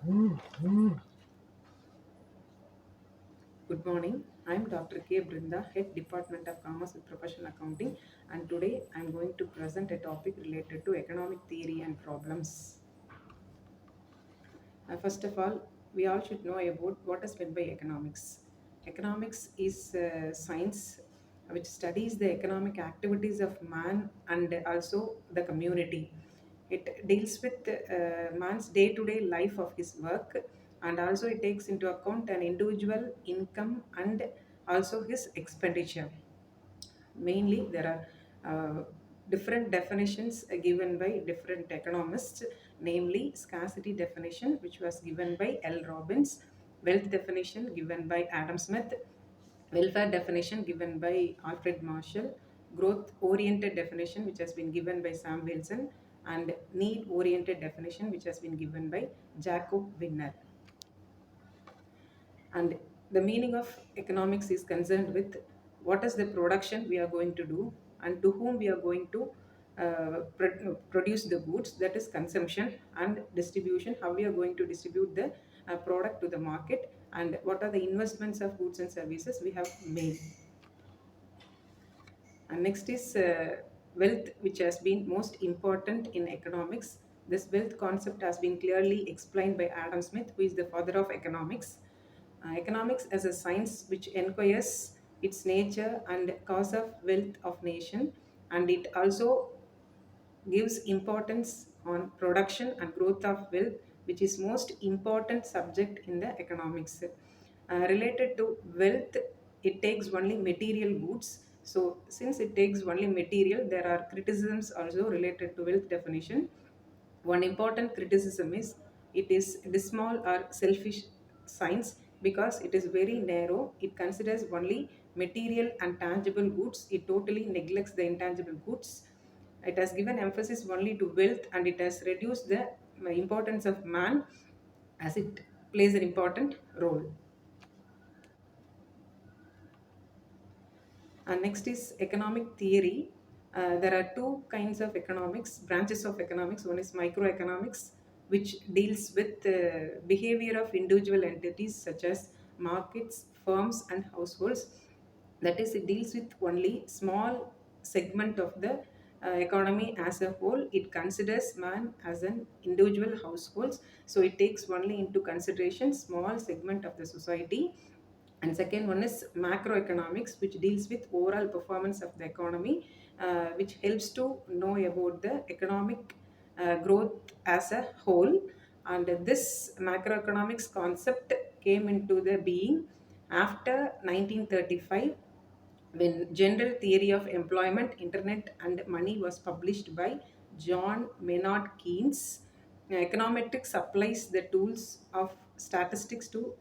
Good morning. I'm Dr.K.BRINDHA, Head Department of Commerce with Professional Accounting, and today I'm going to present a topic related to economic theory and problems. First of all, we all should know about what is meant by economics. Economics is science which studies the economic activities of man and also the community. It deals with man's day-to-day life of his work, and also it takes into account an individual income and also his expenditure. Mainly, there are different definitions given by different economists, namely scarcity definition, which was given by L. Robbins, wealth definition given by Adam Smith, welfare definition given by Alfred Marshall, growth oriented definition, which has been given by Sam Wilson, and need oriented definition, which has been given by Jacob Winner. And the meaning of economics is concerned with what is the production we are going to do and to whom we are going to produce the goods, that is consumption, and distribution, how we are going to distribute the product to the market, and what are the investments of goods and services we have made. And next is wealth, which has been most important in economics. This wealth concept has been clearly explained by Adam Smith, who is the father of economics. Economics as a science which inquires its nature and cause of wealth of nation, and it also gives importance on production and growth of wealth, which is most important subject in the economics. Related to wealth, it takes only material goods. So since it takes only material, there are criticisms also related to wealth definition. One important criticism is it is dismal or selfish science because it is very narrow. It considers only material and tangible goods. It totally neglects the intangible goods. It has given emphasis only to wealth, and it has reduced the importance of man as it plays an important role. And next is economic theory. There are two kinds of economics, branches of economics. One is microeconomics, which deals with the behavior of individual entities such as markets, firms, and households. That is, it deals with only small segment of the economy as a whole. It considers man as an individual households, so it takes only into consideration small segment of the society. And second one is macroeconomics, which deals with overall performance of the economy, which helps to know about the economic growth as a whole. And this macroeconomics concept came into the being after 1935, when General Theory of Employment, Internet and Money was published by John Maynard Keynes. Econometrics applies the tools of statistics to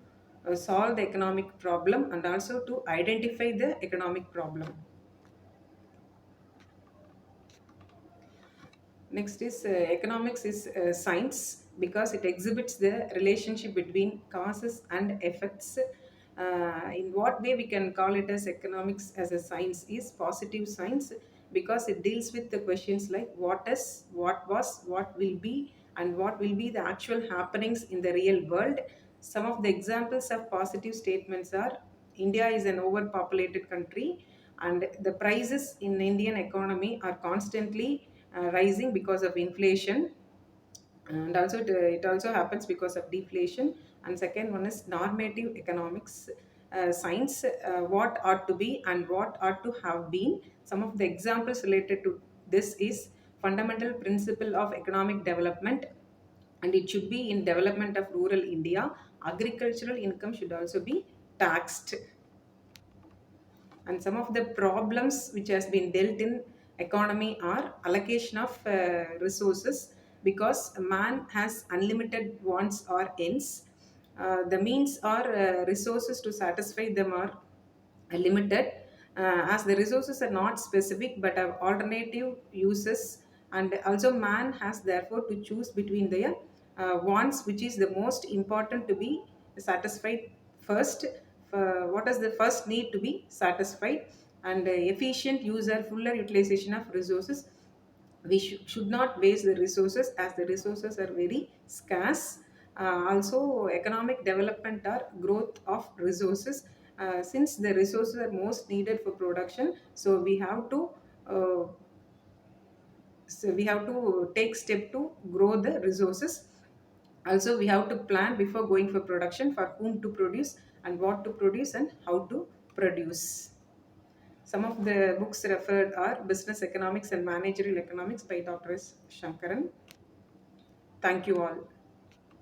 solve the economic problem and also to identify the economic problem. Next is economics is science because it exhibits the relationship between causes and effects. In what way we can call it as economics as a science is positive science, because it deals with the questions like what is, what was, what will be, and what will be the actual happenings in the real world. Some of the examples of positive statements are India is an overpopulated country, and the prices in Indian economy are constantly rising because of inflation, and also it also happens because of deflation. And second one is normative economics science, what ought to be and what ought to have been. Some of the examples related to this is fundamental principle of economic development, and it should be in development of rural India. Agricultural income should also be taxed. And some of the problems which has been dealt in economy are allocation of resources, because man has unlimited wants or ends. The means or resources to satisfy them are limited, as the resources are not specific but have alternative uses, and also man has therefore to choose between their wants, which is the most important to be satisfied first. What is the first need to be satisfied? And efficient use or fuller utilization of resources. We should not waste the resources, as the resources are very scarce. Also, economic development are growth of resources. Since the resources are most needed for production, so we have to take step to grow the resources. Also, we have to plan before going for production, for whom to produce and what to produce and how to produce. Some of the books referred are Business Economics and Managerial Economics by Dr. S. Shankaran. Thank you all.